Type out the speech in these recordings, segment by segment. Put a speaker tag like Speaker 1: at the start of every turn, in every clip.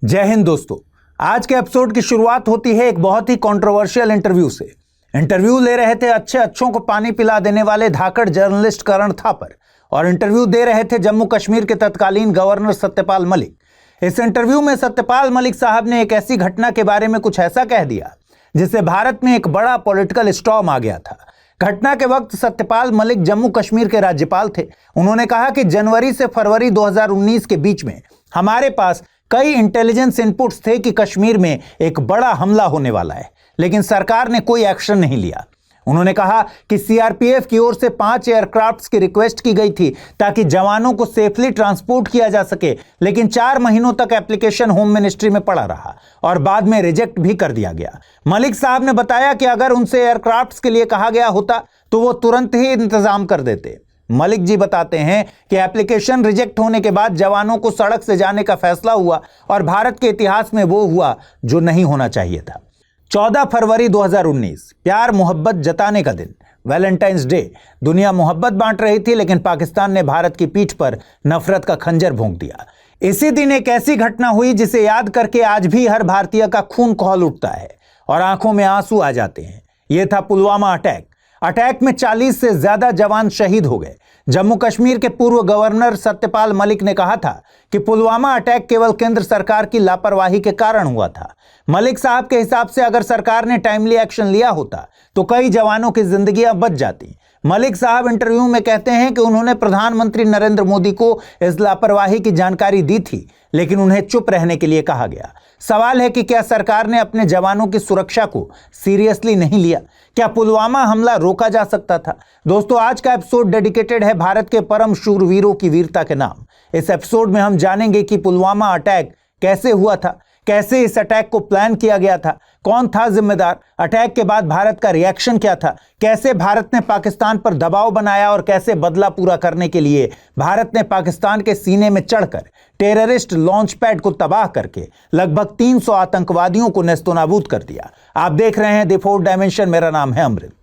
Speaker 1: जय हिंद दोस्तों। आज के एपिसोड की शुरुआत होती है एक बहुत ही कंट्रोवर्शियल इंटरव्यू से। इंटरव्यू ले रहे थे अच्छों को पानी पिला देने वाले धाकड़ जर्नलिस्ट करण थापर और इंटरव्यू दे रहे थे जम्मू कश्मीर के तत्कालीन गवर्नर सत्यपाल मलिक। इस इंटरव्यू में सत्यपाल मलिक साहब ने एक ऐसी घटना के बारे में कुछ ऐसा कह दिया जिससे भारत में एक बड़ा पॉलिटिकल स्टॉर्म आ गया था। घटना के वक्त सत्यपाल मलिक जम्मू कश्मीर के राज्यपाल थे। उन्होंने कहा कि जनवरी से फरवरी 2019 के बीच में हमारे पास कई इंटेलिजेंस इनपुट्स थे कि कश्मीर में एक बड़ा हमला होने वाला है, लेकिन सरकार ने कोई एक्शन नहीं लिया। उन्होंने कहा कि सीआरपीएफ की ओर से 5 एयरक्राफ्ट्स की रिक्वेस्ट की गई थी ताकि जवानों को सेफली ट्रांसपोर्ट किया जा सके, लेकिन 4 महीनों तक एप्लीकेशन होम मिनिस्ट्री में पड़ा रहा और बाद में रिजेक्ट भी कर दिया गया। मलिक साहब ने बताया कि अगर उनसे एयरक्राफ्ट्स के लिए कहा गया होता तो वो तुरंत ही इंतजाम कर देते। मलिक जी बताते हैं कि एप्लीकेशन रिजेक्ट होने के बाद जवानों को सड़क से जाने का फैसला हुआ और भारत के इतिहास में वो हुआ जो नहीं होना चाहिए था। 14 फरवरी 2019 प्यार मोहब्बत जताने का दिन, वैलेंटाइंस डे। दुनिया मोहब्बत बांट रही थी, लेकिन पाकिस्तान ने भारत की पीठ पर नफरत का खंजर भोंक दिया। इसी दिन एक ऐसी घटना हुई जिसे याद करके आज भी हर भारतीय का खून खौल उठता है और आंखों में आंसू आ जाते हैं। यह था पुलवामा अटैक में 40 से ज्यादा जवान शहीद हो गए। जम्मू कश्मीर के पूर्व गवर्नर सत्यपाल मलिक ने कहा था कि पुलवामा अटैक केवल केंद्र सरकार की लापरवाही के कारण हुआ था। मलिक साहब के हिसाब से अगर सरकार ने टाइमली एक्शन लिया होता तो कई जवानों की जिंदगियां बच जाती। मलिक साहब इंटरव्यू में कहते हैं कि उन्होंने प्रधानमंत्री नरेंद्र मोदी को इस लापरवाही की जानकारी दी थी, लेकिन उन्हें चुप रहने के लिए कहा गया। सवाल है कि क्या सरकार ने अपने जवानों की सुरक्षा को सीरियसली नहीं लिया? क्या पुलवामा हमला रोका जा सकता था? दोस्तों, आज का एपिसोड डेडिकेटेड है भारत के परम शूरवीरों की वीरता के नाम। इस एपिसोड में हम जानेंगे कि पुलवामा अटैक कैसे हुआ था, कैसे इस अटैक को प्लान किया गया था, कौन था जिम्मेदार, अटैक के बाद भारत का रिएक्शन क्या था, कैसे भारत ने पाकिस्तान पर दबाव बनाया और कैसे बदला पूरा करने के लिए भारत ने पाकिस्तान के सीने में चढ़कर टेररिस्ट लॉन्च पैड को तबाह करके लगभग 300 आतंकवादियों को नेस्तनाबूद कर दिया। आप देख रहे हैं द फोर्थ डायमेंशन। मेरा नाम है अमृत।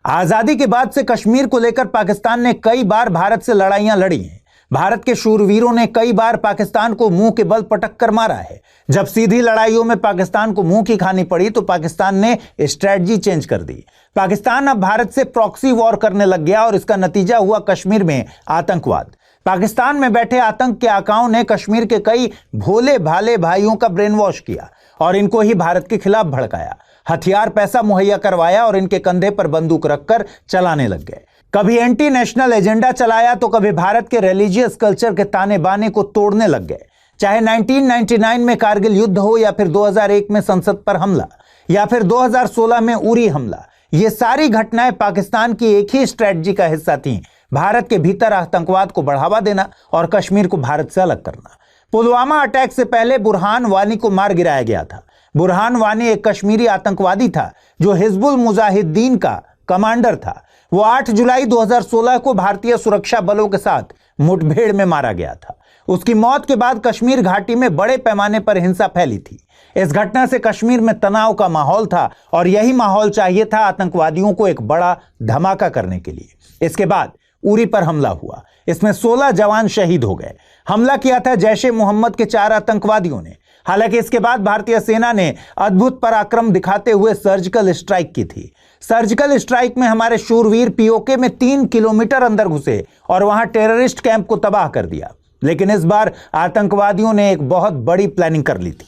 Speaker 1: आजादी के बाद से कश्मीर को लेकर पाकिस्तान ने कई बार भारत से लड़ाइयां लड़ी हैं। भारत के शूरवीरों ने कई बार पाकिस्तान को मुंह के बल पटक कर मारा है। जब सीधी लड़ाइयों में पाकिस्तान को मुंह की खानी पड़ी तो पाकिस्तान ने स्ट्रेटजी चेंज कर दी। पाकिस्तान अब भारत से प्रॉक्सी वॉर करने लग गया और इसका नतीजा हुआ कश्मीर में आतंकवाद। पाकिस्तान में बैठे आतंक के आकाओं ने कश्मीर के कई भोले भाले भाइयों का ब्रेन वॉश किया और इनको ही भारत के खिलाफ भड़काया, हथियार पैसा मुहैया करवाया और इनके कंधे पर बंदूक रखकर चलाने लग गए। कभी एंटी नेशनल एजेंडा चलाया तो कभी भारत के रिलीजियस कल्चर के ताने बाने को तोड़ने लग गए। चाहे 1999 में कारगिल युद्ध हो या फिर 2001 में संसद पर हमला या फिर 2016 में उरी हमला, ये सारी घटनाएं पाकिस्तान की एक ही स्ट्रेटजी का हिस्सा थीं, भारत के भीतर आतंकवाद को बढ़ावा देना और कश्मीर को भारत से अलग करना। पुलवामा अटैक से पहले बुरहान वानी को मार गिराया गया था। बुरहान वानी एक कश्मीरी आतंकवादी था जो हिजबुल मुजाहिदीन का कमांडर था। वो 8 जुलाई 2016 को भारतीय सुरक्षा बलों के साथ मुठभेड़ में मारा गया था। उसकी मौत के बाद कश्मीर घाटी में बड़े पैमाने पर हिंसा फैली थी। इस घटना से कश्मीर में तनाव का माहौल था और यही माहौल चाहिए था आतंकवादियों को एक बड़ा धमाका करने के लिए। इसके बाद उरी पर हमला हुआ। इसमें 16 जवान शहीद हो गए। हमला किया था जैश ए मोहम्मद के 4 आतंकवादियों ने। हालांकि इसके बाद भारतीय सेना ने अद्भुत पराक्रम दिखाते हुए सर्जिकल स्ट्राइक की थी। सर्जिकल स्ट्राइक में हमारे शूरवीर पीओके में 3 किलोमीटर अंदर घुसे और वहां टेररिस्ट कैंप को तबाह कर दिया। लेकिन इस बार आतंकवादियों ने एक बहुत बड़ी प्लानिंग कर ली थी।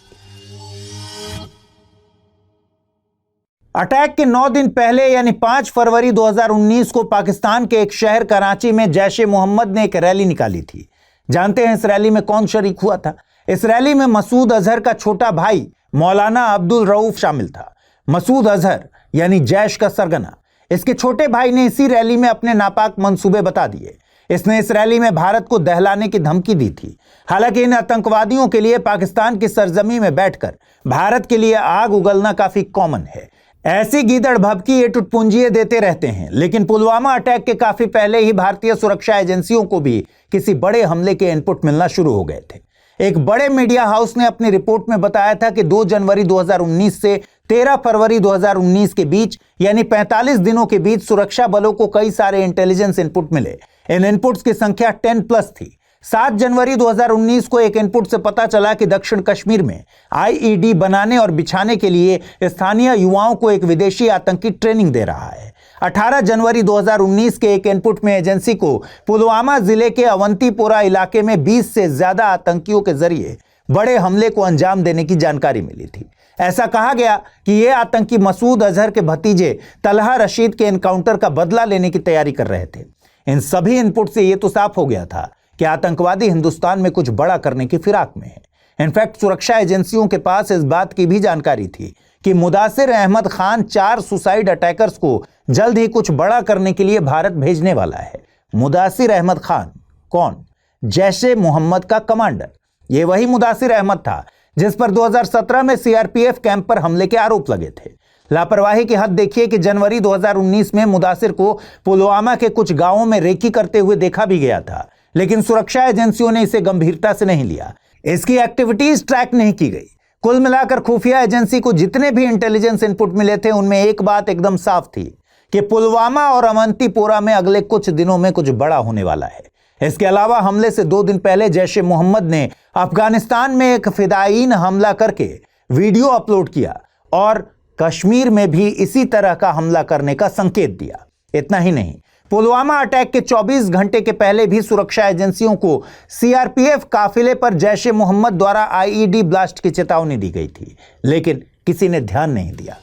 Speaker 1: अटैक के 9 दिन पहले यानी 5 फरवरी 2019 को पाकिस्तान के एक शहर कराची में जैश ए मोहम्मद ने एक रैली निकाली थी। जानते हैं इस रैली में कौन शरीक हुआ था? इस रैली में मसूद अजहर का छोटा भाई मौलाना अब्दुल रऊफ शामिल था। मसूद अजहर यानी जैश का सरगना। इसके छोटे भाई ने इसी रैली में अपने नापाक मंसूबे बता दिए। इसने इस रैली में भारत को दहलाने की धमकी दी थी। हालांकि इन आतंकवादियों के लिए पाकिस्तान की सरजमी में बैठकर भारत के लिए आग उगलना काफी कॉमन है। ऐसी गीदड़ भभकी ये टुटपुंजिये देते रहते हैं। लेकिन पुलवामा अटैक के काफी पहले ही भारतीय सुरक्षा एजेंसियों को भी किसी बड़े हमले के इनपुट मिलना शुरू हो गए थे। एक बड़े मीडिया हाउस ने अपनी रिपोर्ट में बताया था कि 2 जनवरी 2019 से 13 फरवरी 2019 के बीच यानी 45 दिनों के बीच सुरक्षा बलों को कई सारे इंटेलिजेंस इनपुट मिले। इन इनपुट्स की संख्या 10+ थी। 7 जनवरी 2019 को एक इनपुट से पता चला कि दक्षिण कश्मीर में आईईडी बनाने और बिछाने के लिए स्थानीय युवाओं को एक विदेशी आतंकी ट्रेनिंग दे रहा है। 18 जनवरी 2019 के एक इनपुट में एजेंसी को पुलवामा जिले के अवंतीपोरा इलाके में 20 से ज्यादा आतंकियों के जरिए बड़े हमले को अंजाम देने की जानकारी मिली थी। ऐसा कहा गया कि ये आतंकी मसूद अजहर के भतीजे तलहा रशीद के एनकाउंटर का बदला लेने की तैयारी कर रहे थे। इन सभी इनपुट से यह तो साफ हो गया था कि आतंकवादी हिंदुस्तान में कुछ बड़ा करने की फिराक में है। इनफैक्ट सुरक्षा एजेंसियों के पास इस बात की भी जानकारी थी कि मुदासिर अहमद खान 4 सुसाइड अटैकर्स को जल्द ही कुछ बड़ा करने के लिए भारत भेजने वाला है। मुदासिर अहमद खान कौन? जैशे मोहम्मद का कमांडर। यह वही मुदासिर अहमद था जिस पर 2017 में सीआरपीएफ कैंप पर हमले के आरोप लगे थे। लापरवाही की हद देखिए कि जनवरी 2019 में मुदासिर को पुलवामा के कुछ गांवों में रेकी करते हुए देखा भी गया था, लेकिन सुरक्षा एजेंसियों ने इसे गंभीरता से नहीं लिया। इसकी एक्टिविटीज ट्रैक नहीं की गई। कुल मिलाकर खुफिया एजेंसी को जितने भी इंटेलिजेंस इनपुट मिले थे उनमें एक बात एकदम साफ थी कि पुलवामा और अवंतीपोरा में अगले कुछ दिनों में कुछ बड़ा होने वाला है। इसके अलावा हमले से 2 दिन पहले जैश ए मोहम्मद ने अफगानिस्तान में एक फिदायीन हमला करके वीडियो अपलोड किया और कश्मीर में भी इसी तरह का हमला करने का संकेत दिया। इतना ही नहीं, पुलवामा अटैक के 24 घंटे के पहले भी सुरक्षा एजेंसियों को सीआरपीएफ काफिले पर जैश ए मोहम्मद द्वारा आईईडी ब्लास्ट की चेतावनी दी गई थी, लेकिन किसी ने ध्यान नहीं दिया।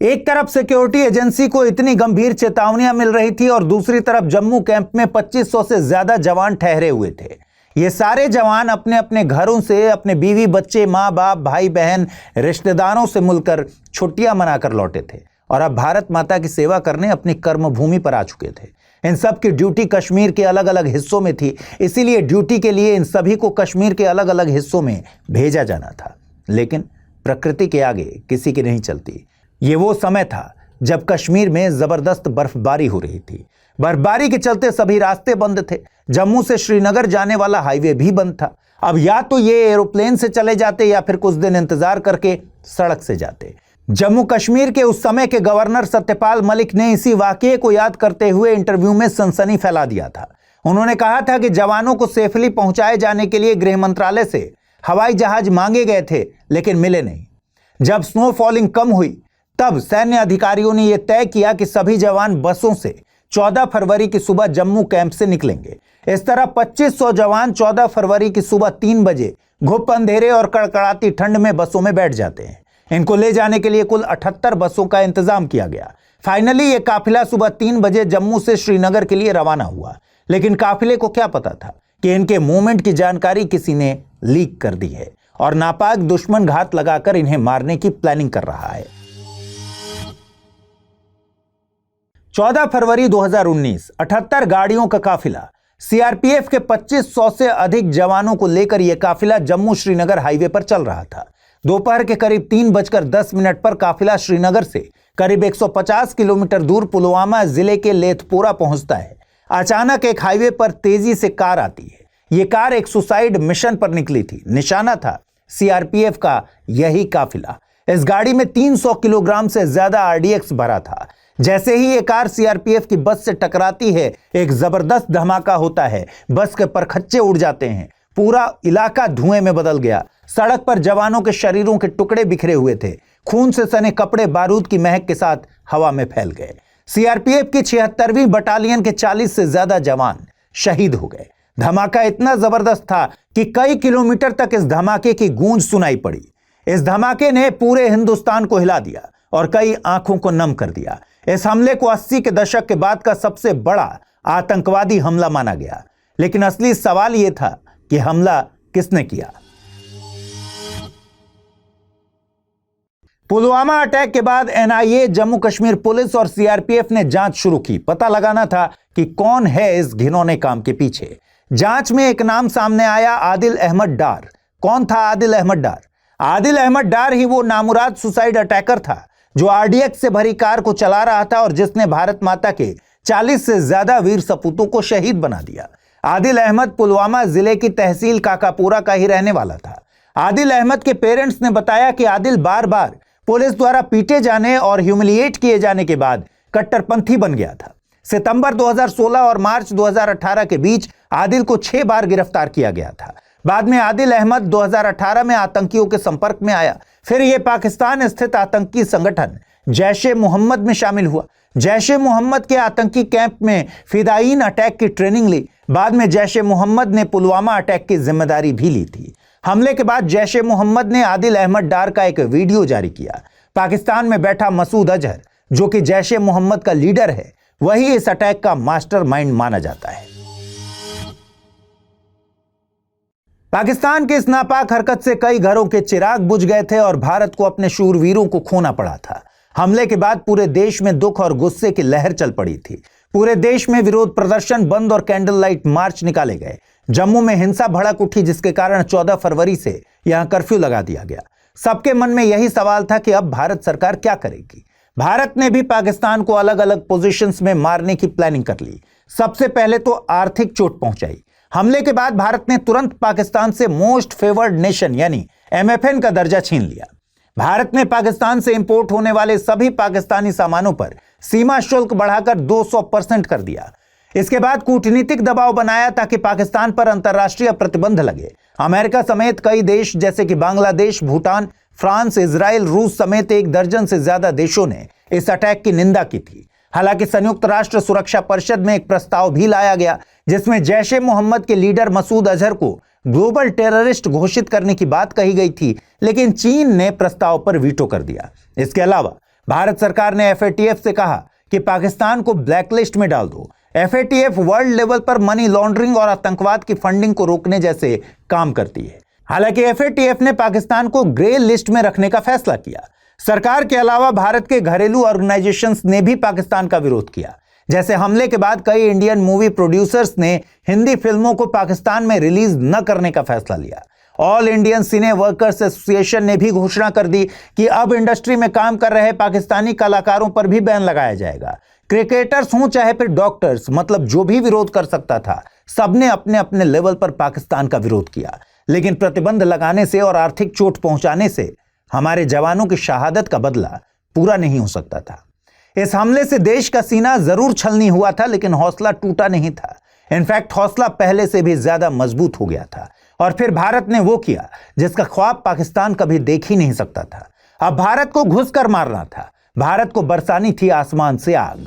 Speaker 1: एक तरफ सिक्योरिटी एजेंसी को इतनी गंभीर चेतावनियां मिल रही थी और दूसरी तरफ जम्मू कैंप में 2500 से ज्यादा जवान ठहरे हुए थे। ये सारे जवान अपने अपने घरों से अपने बीवी बच्चे, माँ बाप, भाई बहन, रिश्तेदारों से मिलकर छुट्टियां मनाकर लौटे थे और अब भारत माता की सेवा करने अपनी कर्मभूमि पर आ चुके थे। इन सब की ड्यूटी कश्मीर के अलग अलग हिस्सों में थी, इसीलिए ड्यूटी के लिए इन सभी को कश्मीर के अलग अलग हिस्सों में भेजा जाना था। लेकिन प्रकृति के आगे किसी की नहीं चलती। ये वो समय था जब कश्मीर में जबरदस्त बर्फबारी हो रही थी। बर्फबारी के चलते सभी रास्ते बंद थे। जम्मू से श्रीनगर जाने वाला हाईवे भी बंद था। अब या तो ये एरोप्लेन से चले जाते या फिर कुछ दिन इंतजार करके सड़क से जाते। जम्मू कश्मीर के उस समय के गवर्नर सत्यपाल मलिक ने इसी वाकये को याद करते हुए इंटरव्यू में सनसनी फैला दिया था। उन्होंने कहा था कि जवानों को सेफली पहुंचाए जाने के लिए गृह मंत्रालय से हवाई जहाज मांगे गए थे, लेकिन मिले नहीं। जब स्नो फॉलिंग कम हुई तब सैन्य अधिकारियों ने यह तय किया कि सभी जवान बसों से 14 फरवरी की सुबह जम्मू कैंप से निकलेंगे। इस तरह 2500 जवान 14 फरवरी की सुबह 3 बजे घुप अंधेरे और कड़कड़ाती ठंड में बसों में बैठ जाते हैं। इनको ले जाने के लिए कुल 78 बसों का इंतजाम किया गया। फाइनली ये काफिला सुबह 3 बजे जम्मू से श्रीनगर के लिए रवाना हुआ, लेकिन काफिले को क्या पता था कि इनके मूवमेंट की जानकारी किसी ने लीक कर दी है और नापाक दुश्मन घात लगाकर इन्हें मारने की प्लानिंग कर रहा है। 14 फरवरी 2019 78 गाड़ियों का काफिला, सीआरपीएफ के 2500 से अधिक जवानों को लेकर यह काफिला जम्मू श्रीनगर हाईवे पर चल रहा था। दोपहर के करीब 3:10 पर काफिला श्रीनगर से करीब 150 किलोमीटर दूर पुलवामा जिले के लेथपोरा पहुंचता है। अचानक एक हाईवे पर तेजी से कार आती है। यह कार एक सुसाइड मिशन पर निकली थी। निशाना था सीआरपीएफ का यही काफिला। इस गाड़ी में 300 किलोग्राम से ज्यादा आरडीएक्स भरा था। जैसे ही ये कार सीआरपीएफ की बस से टकराती है, एक जबरदस्त धमाका होता है। बस के परखच्चे उड़ जाते हैं। पूरा इलाका धुएं में बदल गया। सड़क पर जवानों के शरीरों के टुकड़े बिखरे हुए थे। खून से सने कपड़े बारूद की महक के साथ हवा में फैल गए। सीआरपीएफ की 76वीं बटालियन के 40 से ज्यादा जवान शहीद हो गए। धमाका इतना जबरदस्त था कि कई किलोमीटर तक इस धमाके की गूंज सुनाई पड़ी। इस धमाके ने पूरे हिंदुस्तान को हिला दिया और कई आंखों को नम कर दिया। इस हमले को 80 के दशक के बाद का सबसे बड़ा आतंकवादी हमला माना गया। लेकिन असली सवाल यह था कि हमला किसने किया। पुलवामा अटैक के बाद एनआईए, जम्मू कश्मीर पुलिस और सीआरपीएफ ने जांच शुरू की। पता लगाना था कि कौन है इस घिनौने काम के पीछे। जांच में एक नाम सामने आया, आदिल अहमद डार। कौन था आदिल अहमद डार? आदिल अहमद डार ही वो नामुराद सुसाइड अटैकर था जो आरडीएक्स से भरी कार को चला रहा था और जिसने भारत माता के 40 से ज्यादा वीर सपूतों को शहीद बना दिया। आदिल अहमद पुलवामा जिले की तहसील काकापुरा का ही रहने वाला था। आदिल अहमद के पेरेंट्स ने बताया कि आदिल बार बार पुलिस द्वारा पीटे जाने और ह्यूमिलिएट किए जाने के बाद कट्टरपंथी बन गया था। सितंबर 2016 और मार्च 2018 के बीच आदिल को 6 बार गिरफ्तार किया गया था। बाद में आदिल अहमद 2018 में आतंकियों के संपर्क में आया। फिर यह पाकिस्तान स्थित आतंकी संगठन जैश-ए-मोहम्मद में शामिल हुआ। जैश-ए-मोहम्मद के आतंकी कैंप में फिदायीन अटैक की ट्रेनिंग ली। बाद में जैश-ए-मोहम्मद ने पुलवामा अटैक की जिम्मेदारी भी ली थी। हमले के बाद जैश-ए-मोहम्मद ने आदिल अहमद डार का एक वीडियो जारी किया। पाकिस्तान में बैठा मसूद अजहर, जो कि जैश-ए-मोहम्मद का लीडर है, वही इस अटैक का मास्टरमाइंड माना जाता है। पाकिस्तान की इस नापाक हरकत से कई घरों के चिराग बुझ गए थे और भारत को अपने शूरवीरों को खोना पड़ा था। हमले के बाद पूरे देश में दुख और गुस्से की लहर चल पड़ी थी। पूरे देश में विरोध प्रदर्शन, बंद और कैंडल लाइट मार्च निकाले गए। जम्मू में हिंसा भड़क उठी, जिसके कारण 14 फरवरी से यहां कर्फ्यू लगा दिया गया। सबके मन में यही सवाल था कि अब भारत सरकार क्या करेगी। भारत ने भी पाकिस्तान को अलग अलग पोजीशंस में मारने की प्लानिंग कर ली। सबसे पहले तो आर्थिक चोट पहुंचाई। हमले के बाद भारत ने तुरंत पाकिस्तान से मोस्ट फेवर्ड नेशन यानी MFN का दर्जा छीन लिया। भारत ने पाकिस्तान से इंपोर्ट होने वाले सभी पाकिस्तानी सामानों पर सीमा शुल्क बढ़ाकर 200% कर दिया। इसके बाद कूटनीतिक दबाव बनाया ताकि पाकिस्तान पर अंतर्राष्ट्रीय प्रतिबंध लगे। अमेरिका समेत कई देश जैसे कि बांग्लादेश, भूटान, फ्रांस, इजराइल, रूस समेत 1 दर्जन से ज्यादा देशों ने इस अटैक की निंदा की थी। हालांकि संयुक्त राष्ट्र सुरक्षा परिषद में एक प्रस्ताव भी लाया गया जिसमें जैश-ए-मोहम्मद के लीडर मसूद अजहर को ग्लोबल टेररिस्ट घोषित करने की बात कही गई थी, लेकिन चीन ने प्रस्ताव पर वीटो कर दिया। इसके अलावा भारत सरकार ने FATF से कहा कि पाकिस्तान को ब्लैकलिस्ट में डाल दो। FATF वर्ल्ड लेवल पर मनी लॉन्ड्रिंग और आतंकवाद की फंडिंग को रोकने जैसे काम करती है। हालांकि FATF ने पाकिस्तान को ग्रे लिस्ट में रखने का फैसला किया। सरकार के अलावा भारत के घरेलू ऑर्गेनाइजेशंस ने भी पाकिस्तान का विरोध किया। जैसे हमले के बाद कई इंडियन मूवी प्रोड्यूसर्स ने हिंदी फिल्मों को पाकिस्तान में रिलीज न करने का फैसला लिया। ऑल इंडियन सिने वर्कर्स एसोसिएशन ने भी घोषणा कर दी कि अब इंडस्ट्री में काम कर रहे पाकिस्तानी कलाकारों पर भी बैन लगाया जाएगा। क्रिकेटर्स हों चाहे फिर डॉक्टर्स, मतलब जो भी विरोध कर सकता था, सबने अपने अपने लेवल पर पाकिस्तान का विरोध किया। लेकिन प्रतिबंध लगाने से और आर्थिक चोट पहुंचाने से हमारे जवानों की शहादत का बदला पूरा नहीं हो सकता था। इस हमले से देश का सीना जरूर छलनी हुआ था, लेकिन हौसला टूटा नहीं था। इनफैक्ट हौसला पहले से भी ज्यादा मजबूत हो गया था। और फिर भारत ने वो किया जिसका ख्वाब पाकिस्तान कभी देख ही नहीं सकता था। अब भारत को घुसकर मारना था। भारत को बरसानी थी आसमान से आग।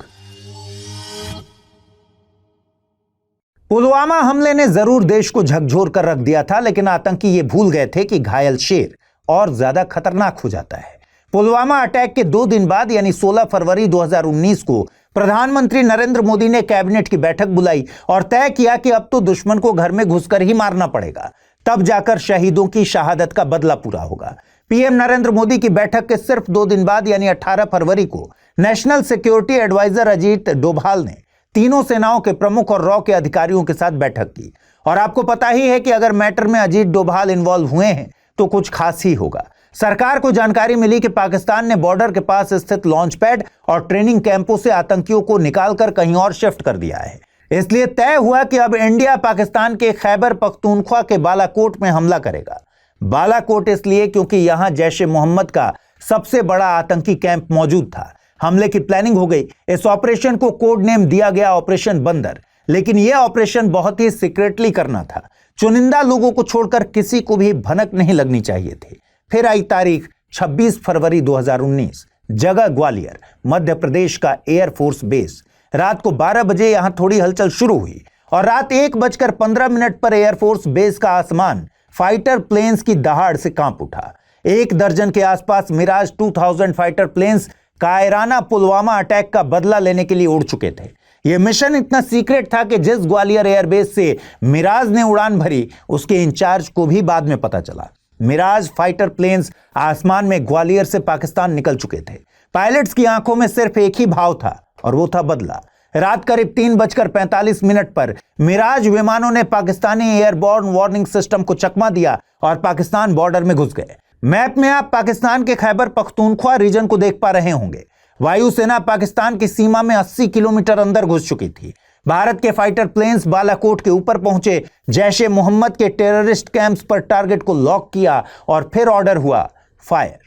Speaker 1: पुलवामा हमले ने जरूर देश को झकझोर कर रख दिया था, लेकिन आतंकी ये भूल गए थे कि घायल शेर और ज्यादा खतरनाक हो जाता है। पुलवामा अटैक के 2 दिन बाद यानी 16 फरवरी 2019 को प्रधानमंत्री नरेंद्र मोदी ने कैबिनेट की बैठक बुलाई और तय किया कि अब तो दुश्मन को घर में घुसकर ही मारना पड़ेगा, तब जाकर शहीदों की शहादत का बदला पूरा होगा। पीएम नरेंद्र मोदी की बैठक के सिर्फ 2 दिन बाद यानी 18 फरवरी को national security advisor Ajit Doval ने तीनों सेनाओं के प्रमुख और रॉ के अधिकारियों के साथ बैठक की। और आपको पता ही है कि अगर मैटर में अजीत डोभाल इन्वॉल्व हुए हैं तो कुछ खास ही होगा। सरकार को जानकारी मिली कि पाकिस्तान ने बॉर्डर के पास स्थित लॉन्च पैड और ट्रेनिंग कैंपों से आतंकियों को निकालकर कहीं और शिफ्ट कर दिया है। इसलिए तय हुआ कि अब इंडिया पाकिस्तान के खैबर पख्तूनख्वा के बालाकोट में हमला करेगा। बालाकोट इसलिए क्योंकि यहां जैश-ए-मोहम्मद का सबसे बड़ा आतंकी कैंप मौजूद था। हमले की प्लानिंग हो गई। इस ऑपरेशन को कोड नेम दिया गया ऑपरेशन बंदर, लेकिन यह ऑपरेशन बहुत ही सीक्रेटली करना था। चुनिंदा लोगों को छोड़कर किसी को भी भनक नहीं लगनी चाहिए थी। फिर आई तारीख 26 फरवरी 2019, जगह ग्वालियर, मध्य प्रदेश का एयरफोर्स बेस। रात को 12 बजे यहां थोड़ी हलचल शुरू हुई और रात 1:15 पर एयरफोर्स बेस का आसमान फाइटर प्लेन्स की दहाड़ से कांप उठा। 1 दर्जन के आसपास मिराज 2000 फाइटर प्लेन्स कायराना पुलवामा अटैक का बदला लेने के लिए उड़ चुके थे। यह मिशन इतना सीक्रेट था कि जिस ग्वालियर एयरबेस से मिराज ने उड़ान भरी, उसके इंचार्ज को भी बाद में पता चला। मिराज फाइटर प्लेन्स आसमान में ग्वालियर से पाकिस्तान निकल चुके थे। पायलट्स की आंखों में सिर्फ एक ही भाव था और वो था बदला। रात करीब 3:45 पर मिराज विमानों ने पाकिस्तानी एयरबोर्न वार्निंग सिस्टम को चकमा दिया और पाकिस्तान बॉर्डर में घुस गए। मैप में आप पाकिस्तान के खैबर पख्तूनख्वा रीजन को देख पा रहे होंगे। वायुसेना पाकिस्तान की सीमा में 80 किलोमीटर अंदर घुस चुकी थी। भारत के फाइटर प्लेन्स बालाकोट के ऊपर पहुंचे, जैश ए मोहम्मद के टेररिस्ट कैंप्स पर टारगेट को लॉक किया और फिर ऑर्डर हुआ फायर।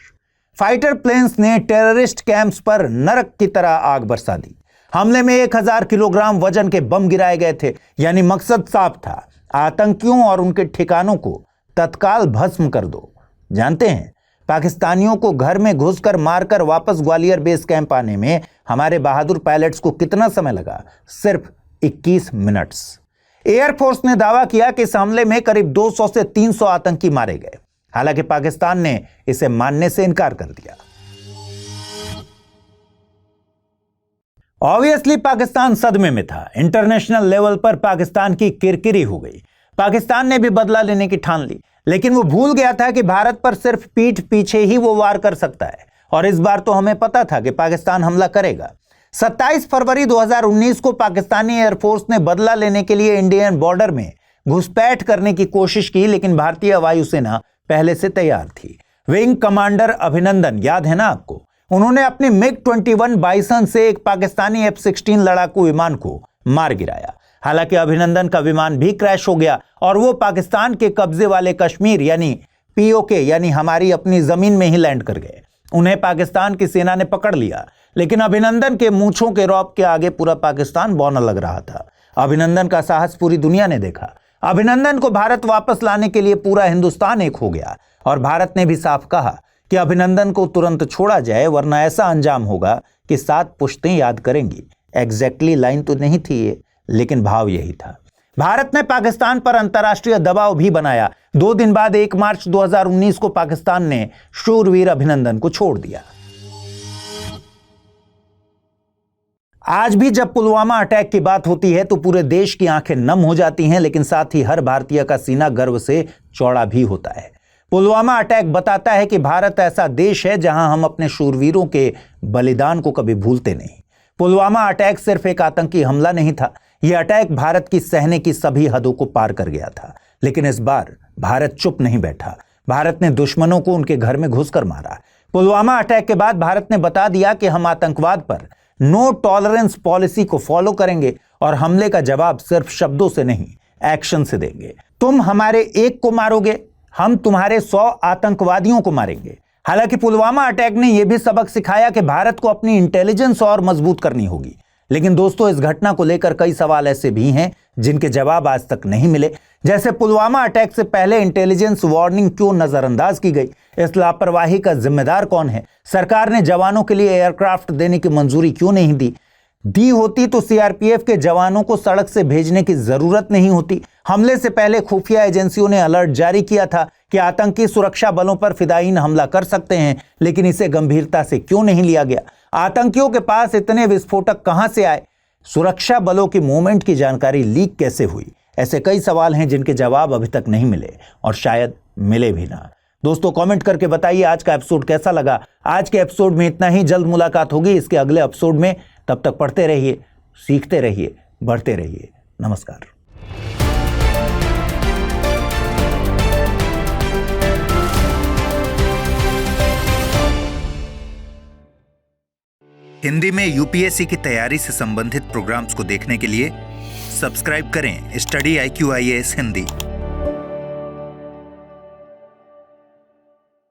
Speaker 1: फाइटर प्लेन्स ने टेररिस्ट कैंप्स पर नरक की तरह आग बरसा दी। हमले में 1000 किलोग्राम वजन के बम गिराए गए थे, यानी मकसद साफ था, आतंकियों और उनके ठिकानों को तत्काल भस्म कर दो। जानते हैं, पाकिस्तानियों को घर में घुसकर मारकर वापस ग्वालियर बेस कैंप आने में हमारे बहादुर पायलट्स को कितना समय लगा? सिर्फ 21 मिनट्स। एयरफोर्स ने दावा किया कि इस हमले में करीब 200 से 300 आतंकी मारे गए। हालांकि पाकिस्तान ने इसे मानने से इनकार कर दिया। ऑब्वियसली पाकिस्तान सदमे में था। इंटरनेशनल लेवल पर पाकिस्तान की किरकिरी हो गई। पाकिस्तान ने भी बदला लेने की ठान ली, लेकिन वो भूल गया था कि भारत पर सिर्फ पीठ पीछे ही वो वार कर सकता है, और इस बार तो हमें पता था कि पाकिस्तान हमला करेगा। 27 फरवरी 2019 को पाकिस्तानी एयरफोर्स ने बदला लेने के लिए इंडियन बॉर्डर में घुसपैठ करने की कोशिश की, लेकिन भारतीय वायुसेना पहले से तैयार थी। विंग कमांडर अभिनंदन, याद है ना आपको, उन्होंने अपने MiG-21 बाइसन से एक पाकिस्तानी F-16 लड़ाकू विमान को मार गिराया। हालांकि अभिनंदन का विमान भी क्रैश हो गया और वो पाकिस्तान के कब्जे वाले कश्मीर यानी POK यानी हमारी अपनी जमीन में ही लैंड कर गए। उन्हें पाकिस्तान की सेना ने पकड़ लिया, लेकिन अभिनंदन के मूंछों के रौब के आगे पूरा पाकिस्तान बौना लग रहा था। अभिनंदन का साहस पूरी दुनिया ने देखा। अभिनंदन को भारत वापस लाने के लिए पूरा हिंदुस्तान एक हो गया, और भारत ने भी साफ कहा कि अभिनंदन को तुरंत छोड़ा जाए, वरना ऐसा अंजाम होगा कि 7 पुश्तें याद करेंगी। एग्जैक्टली लाइन तो नहीं थी ये, लेकिन भाव यही था। भारत ने पाकिस्तान पर अंतर्राष्ट्रीय दबाव भी बनाया। 2 दिन बाद 1 मार्च 2019 को पाकिस्तान ने शूरवीर अभिनंदन को छोड़ दिया। आज भी जब पुलवामा अटैक की बात होती है तो पूरे देश की आंखें नम हो जाती हैं, लेकिन साथ ही हर भारतीय का सीना गर्व से चौड़ा भी होता है। पुलवामा अटैक बताता है कि भारत ऐसा देश है जहां हम अपने शूरवीरों के बलिदान को कभी भूलते नहीं। पुलवामा अटैक सिर्फ एक आतंकी हमला नहीं था, यह अटैक भारत की सहने की सभी हदों को पार कर गया था। लेकिन इस बार भारत चुप नहीं बैठा। भारत ने दुश्मनों को उनके घर में घुसकर मारा। पुलवामा अटैक के बाद भारत ने बता दिया कि हम आतंकवाद पर नो टॉलरेंस पॉलिसी को फॉलो करेंगे, और हमले का जवाब सिर्फ शब्दों से नहीं, एक्शन से देंगे। तुम हमारे एक को मारोगे, हम तुम्हारे 100 आतंकवादियों को मारेंगे। हालांकि पुलवामा अटैक ने यह भी सबक सिखाया कि भारत को अपनी इंटेलिजेंस और मजबूत करनी होगी। लेकिन दोस्तों, इस घटना को लेकर कई सवाल ऐसे भी हैं जिनके जवाब आज तक नहीं मिले। जैसे पुलवामा अटैक से पहले इंटेलिजेंस वार्निंग क्यों नजरअंदाज की गई? इस लापरवाही का जिम्मेदार कौन है? सरकार ने जवानों के लिए एयरक्राफ्ट देने की मंजूरी क्यों नहीं दी होती तो CRPF के जवानों को सड़क से भेजने की जरूरत नहीं होती। हमले से पहले खुफिया एजेंसियों ने अलर्ट जारी किया था कि आतंकी सुरक्षा बलों पर फिदायीन हमला कर सकते हैं, लेकिन इसे गंभीरता से क्यों नहीं लिया गया? आतंकियों के पास इतने विस्फोटक कहां से आए? सुरक्षा बलों की मूवमेंट की जानकारी लीक कैसे हुई? ऐसे कई सवाल हैं जिनके जवाब अभी तक नहीं मिले, और शायद मिले भी ना। दोस्तों, कमेंट करके बताइए आज का एपिसोड कैसा लगा। आज के एपिसोड में इतना ही। जल्द मुलाकात होगी इसके अगले एपिसोड में। तब तक पढ़ते रहिए, सीखते रहिए, बढ़ते रहिए। नमस्कार।
Speaker 2: हिंदी में UPSC की तैयारी से संबंधित प्रोग्राम्स को देखने के लिए सब्सक्राइब करें स्टडी IQ IAS हिंदी।